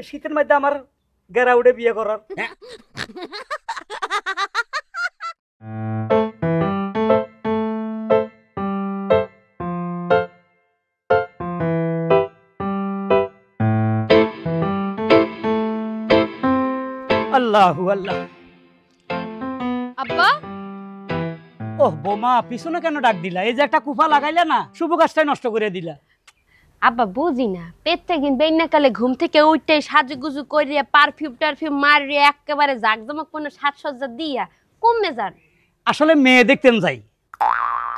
শীতের মধ্যে আমার গেরা উঠে বিয়ে করার। আল্লাহু আল্লাহ। আব্বা ওহ বোমা, পিছনে কেন ডাক দিলা? এই যে একটা কুফা লাগাইলা না, শুভ কাজটাই নষ্ট করে দিলা। আব্বা বুঝি না, প্রত্যেকদিন বেইনাকালে ঘুম থেকে উঠতে সাজুগুজু করিয়া পারফিউম টারফিউম মারিয়া একেবারে জাকজমকপূর্ণ সাজসজ্জা দিয়া কমে যান। আসলে মেয়ে দেখতেন যাই।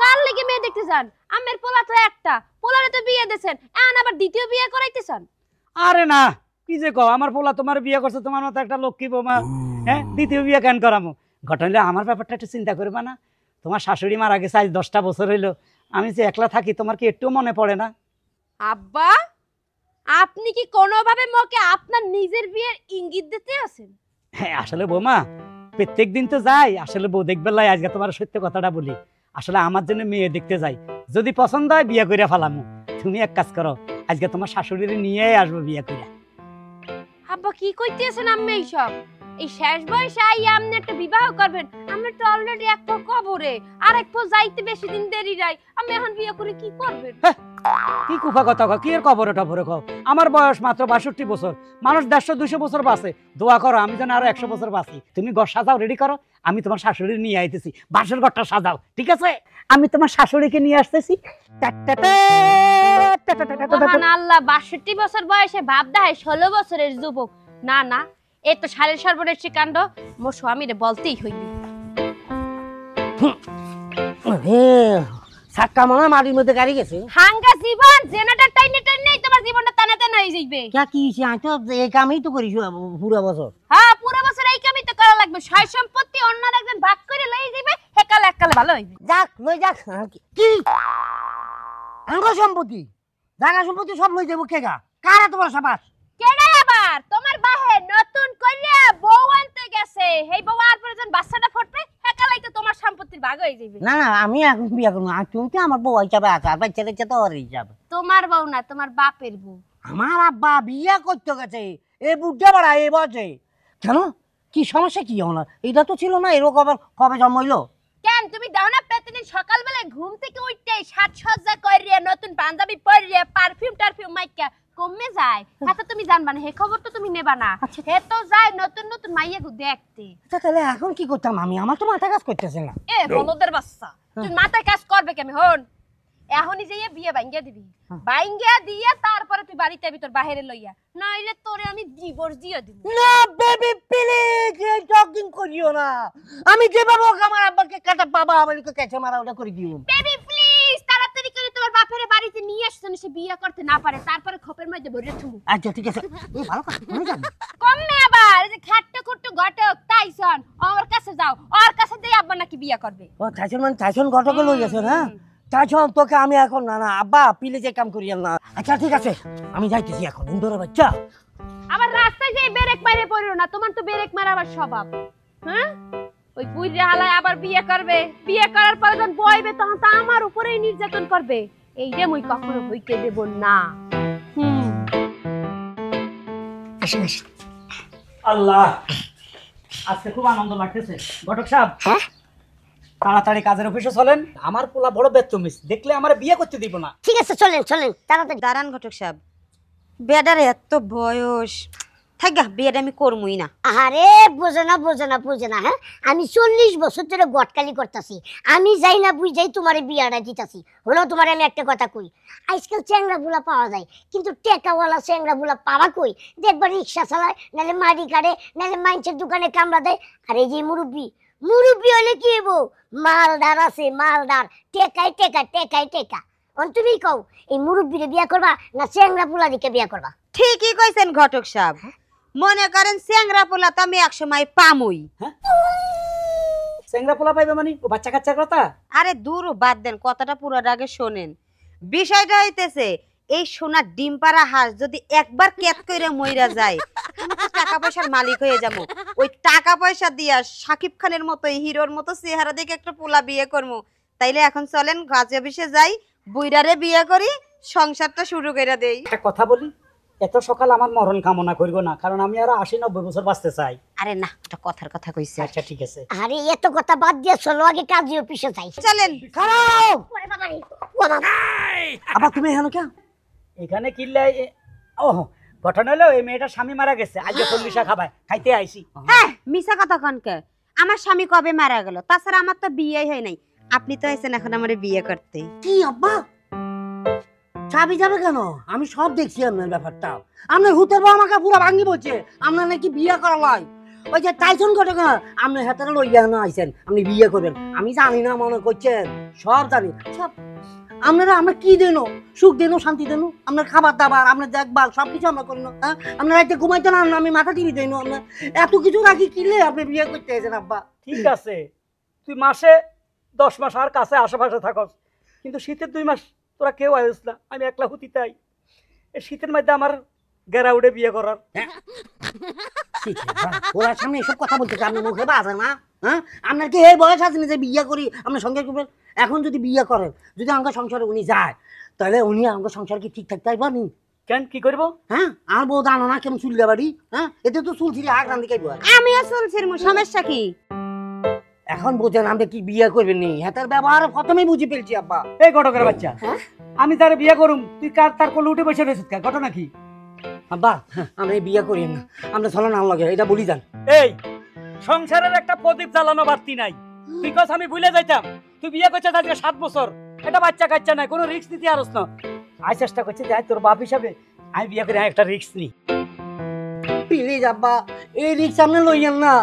কার লেগে মেয়ে দেখতে যান? আমের পোলা তো একটা, পোলারে তো বিয়ে দিয়েছেন, এখন আবার দ্বিতীয় বিয়ে করাইতেছেন। আরে না, কি যে কও, আমার পোলা তোমার বিয়ে করছে, তোমার মতো একটা লক্ষ্মী বোমা, হ্যাঁ দ্বিতীয় বিয়ে কেন করামো? ঘটনা আমার ব্যাপারটা একটু চিন্তা করবা না? তোমার শাশুড়ি মারা গেছে আজ 10টা বছর হইলো, আমি যে একলা থাকি তোমার কি একটু মনে পড়ে না? আব্বা আপনি কি কোনোভাবে মোকে আপনার নিজের বিয়ের ইঙ্গিত দিতে আছেন? হ্যাঁ আসলে বোমা, প্রত্যেক দিন তো যাই, আসলে বউ দেখবে লাই, আজকে তোমার সত্য কথাটা বলি, আসলে আমার জন্য মেয়ে দেখতে যাই, যদি পছন্দ হয় বিয়ে করে ফেলামো। তুমি এক কাজ করো, আজকে তোমার শাশুড়ি নিয়ে আসবো বিয়ে করে। আব্বা কি কইতেছেন আম্মা? এইসব এই শেষ বয়সে আইয়া আপনি একটা বিবাহ করবেন? আমরা তো অলরেডি এক পা কবরে, আর এক পা যাইতে বেশি দিন দেরি নাই, আমি এখন বিয়ে করে কি করবেন? কি কুফা কথা কও, কি এর কবরে টবরে কও? আমার বয়স মাত্র 62 বছর, মানুষ 150-200 বছর বাঁচে। দোয়া করো আমি যেন আরো 100 বছর বাঁচি। তুমি ঘর সাজাও, রেডি করো, আমি তোমার শাশুড়ি নিয়ে আইতেছি। বাসর ঘরটা সাজাও, ঠিক আছে? আমি তোমার শাশুড়িকে নিয়ে আসতেছি। মহান আল্লাহ, 62 বছর বয়সে ভাব দেখায় 16 বছরের যুবক। না না, এই তো সারের সর্বনেশী কাণ্ড, মোর স্বামীরে বলতেই হইবে। সাক্কা মনে মাটির মধ্যে গাড়ি গেছে। হাঙ্গা জীবন জেনারেটর টাইনে টাইনেই তোমার জীবনটা টানা টানা হয়ে যাইবে। কে কি আমি তো এই কামই তো করি পুরো বছর। হ্যাঁ পুরো বছর এই কামই তো করা লাগবে। সয় সম্পত্তি অন্যর একজন ভাগ করে লই যাবে, হেকালে এককালে ভালো হইবে। যাক লই যাক। কি আঙ্গ সম্পত্তি জায়গা সম্পত্তি সব লই যাবো কেগা? কারা তোমার সাবাস? কেডা আবার? তোমার বাহে নতুন কইরা বউ আনতে গেছে, এই বউ আর পরে যখন বাচ্চাটা ফুটবে হেকালাই তো তোমার সম্পত্তির ভাগ হয়ে যাবে। না না আমি এখন বিয়া করবো। আর তুমি তো আমার বউ হিসাবে আছো, আর বাচ্চা কাচ্চা তো ওর হিসাবে। তোমার বউ না, তোমার বাপের বউ। আমার আব্বা বিয়া করতে গেছে এই বুদ্ধা বাড়া এই বছর। কেন কি সমস্যা কি হলো? এটা তো ছিল না, এরকম আবার কবে জন্ম হইলো? কেন তুমি দাও না প্রতিদিন সকালবেলা ঘুম থেকে উঠতেই সাজসজ্জা করিয়া নতুন পাঞ্জাবি পরিয়া পারফিউম টারফিউম মাইকা কমে যায়? হাতে তুমি জানবা না, হে খবর তো তুমি নেবা না। হে তো যায় নতুন নতুন মাইয়া গো দেখতে। তাহলে এখন কি করতাম আমি? আমার তো মাথা কাজ করতেছে না। এ বলদের বাচ্চা, তুই মাথায় কাজ করবে কেমন? হন এখনই যাইয়া বিয়ে ভাঙ্গিয়া দিবি, ভাঙ্গিয়া দিয়া তারপরে তুই বাড়িতে আবি তোর বাহিরে লইয়া, নইলে তোরে আমি ডিভোর্স দিয়ে দিব। না বেবি প্লিজ এই টকিং করিও না। আমি যে বাবা আমার আব্বাকে কাটা বাবা আমাকে কেচে মারা ওটা করে দিও। বেবি প্লিজ তাড়াতাড়ি করে তোমার বাপের বাড়িতে নিয়ে আসছ, সে বিয়ে করতে না পারে, তারপরে খোপের মধ্যে ভরে থুমু। আচ্ছা ঠিক আছে, ভালো কথা মনে যাবে। কমে আবার এই যে খাট্টা খুট্টু ঘটক টাইসন ওর কাছে যাও, ওর কাছে দিয়ে আব্বা নাকি বিয়ে করবে। ও টাইসন মানে টাইসন ঘটকে লই গেছে না? টাইসন তোকে আমি এখন না না আব্বা প্লিজ এই কাম করিয়েন না। আচ্ছা ঠিক আছে আমি যাইতেছি এখন। ইন্দোর বাচ্চা আবার রাস্তায় যে ব্রেক মারে পড়িও না, তোমার তো ব্রেক মারাবার স্বভাব। হ্যাঁ ওই বুইরে হালায় আবার বিয়ে করবে, বিয়ে করার পরে যখন বইবে তখন তো আমার উপরেই নির্যাতন করবে। এইটা মুই কখনো হইতে দেব না। আল্লাহ, আজকে খুব আনন্দ লাগতেছে। ঘটক সাহেব, তাড়াতাড়ি কাজের অফিসে চলেন। আমার পোলা বড় বেত্তমিস, দেখলে আমার বিয়ে করতে দিব না। ঠিক আছে চলেন চলেন তাড়াতাড়ি। দাঁড়ান ঘটক সাহেব, বেডার এত বয়স থাকা বিয়েটা আমি করবই না। আরে বোঝে না হ্যাঁ, আমি 40 বছর ধরে গটকালি করতেছি, আমি যাই না বুঝাই তোমার বিয়াটা দিতেছি। হলো তোমার আমি একটা কথা কই, আজকাল চ্যাংরা বুলা পাওয়া যায়, কিন্তু টেকাওয়ালা চ্যাংরা বুলা পাওয়া কই? দেখবা রিক্সা চালায়, নাহলে মাটি কাটে, নাহলে মাইন্সের দোকানে কামড়া দেয়। আর এই যে মুরব্বী হলে কি হবো? মালদার আছে মালদার, টেকাই টেকা। তুমি কও এই মুরব্বীরে বিয়া করবা না চ্যাংরা বুলা দিকে বিয়া করবা? ঠিকই কইছেন ঘটক সাহেব, মনে করেন চ্যাংরা পোলা তো আমি একসময় পামুই। চ্যাংরা পোলা পাইবে মানে ও বাচ্চা কাচ্চার কথা? আরে দূর বাদ দেন, কথাটা পুরোর আগে শোনেন। বিষয়টা হইতেছে এই সোনার ডিম পাড়া হাঁস যদি একবার ক্যাত করে মইরা যায়, আমি তো টাকা পয়সার মালিক হয়ে যাবো। ওই টাকা পয়সা দিয়া শাকিব খানের মতো হিরোর মতো চেহারা দেখে একটা পোলা বিয়ে করবো। তাইলে এখন চলেন কাজে অফিসে যাই, বুইরারে বিয়ে করি, সংসারটা শুরু করে দেই। একটা কথা বলি, এত সকাল আমার মরণ কামনা করবো না, কারণ আমি আরো 80-90 বছর বাঁচতে চাই। আরে না, ওটা কথার কথা কইছে। আচ্ছা ঠিক আছে। আরে এত কথা বাদ দিয়ে চলো আগে কাজী অফিসে যাই। চলেন। খারাপ ওরে বাবা রে, ও বাবা। আবার তুমি এখানে কেন? এখানে কিল্লাই ও ঘটনা হলো এই মেয়েটার স্বামী মারা গেছে, আজকে 40 খাবায় খাইতে আইছি। হ্যাঁ, মিছা কথা কনকে। আমার স্বামী কবে মারা গেল? তাছাড়া আমার তো বিয়ে হয় নাই। আপনি তো আইছেন এখন আমারে বিয়ে করতে। কি আব্বা চাবি যাবে কেন? আমি সব দেখছি আপনার ব্যাপারটা। আপনার হুতের বউ আমাকে পুরো ভাঙ্গি বলছে আপনার নাকি বিয়ে করা হয়। ওই যে টাইসন ঘটনা আপনি হাতে লইয়া না আইছেন আপনি বিয়ে করবেন। আমি জানি না মনে করছেন, সব জানি সব। আপনারা আমরা কি দেন? সুখ দেন, শান্তি দেন, আপনার খাবার দাবার, আপনার দেখভাল সবকিছু আমরা করি না। হ্যাঁ, আপনার রাইতে ঘুমাইতে না, আমি মাথা টিভি দেন। আপনার এত কিছু রাখি কিনলে আপনি বিয়ে করতে এসেছেন আব্বা। ঠিক আছে, তুই মাসে 10 মাস আর কাছে আশেপাশে থাকস, কিন্তু শীতের 2 মাস তোরা কেউ আইস না। আমি একলা হতি তাই এই শীতের মধ্যে আমার গেরা উঠে বিয়ে করার। ওরা সামনে এসব কথা বলতেছে আপনি মুখে বাজে না? হ্যাঁ, আপনার কি এই বয়স আছে না যে বিয়ে করি আপনার সংসার করবেন? এখন যদি বিয়ে করেন, যদি আমার সংসারে উনি যায়, তাহলে উনি আমার সংসার কি ঠিক থাকতে পারবেন? কেন কি করবো? হ্যাঁ, আর বউ জানো না কেমন চুল বাড়ি? হ্যাঁ, এতে তো চুল ছিঁড়ে আগ রান্ধি খাইব। আমিও চলছির সমস্যা কি? এখন বোঝেন আপনি কি বিয়ে করবেন নি? হাতের ব্যবহার প্রথমেই বুঝে ফেলছি আব্বা। এই ঘটকের বাচ্চা, আমি তার বিয়ে করুম, তুই তার কোলে উঠে বসে রয়েছিস কা? ঘটনা কি? আব্বা আমরা বিয়ে করি না, আমরা চলো না লাগে এটা বলি যান। এই সংসারের একটা প্রদীপ জ্বালানো বাড়তি নাই। তুই কস আমি ভুলে যাইতাম? তুই বিয়ে করছিস আজকে 7 বছর, এটা বাচ্চা কাচ্চা নাই, কোনো রিস্ক নিতে আরস না। আমি চেষ্টা করছি যে তোর বাপ হিসাবে আমি বিয়ে করে একটা রিস্ক নিই। প্লিজ আব্বা এই রিক্স আপনি লইয়েন না।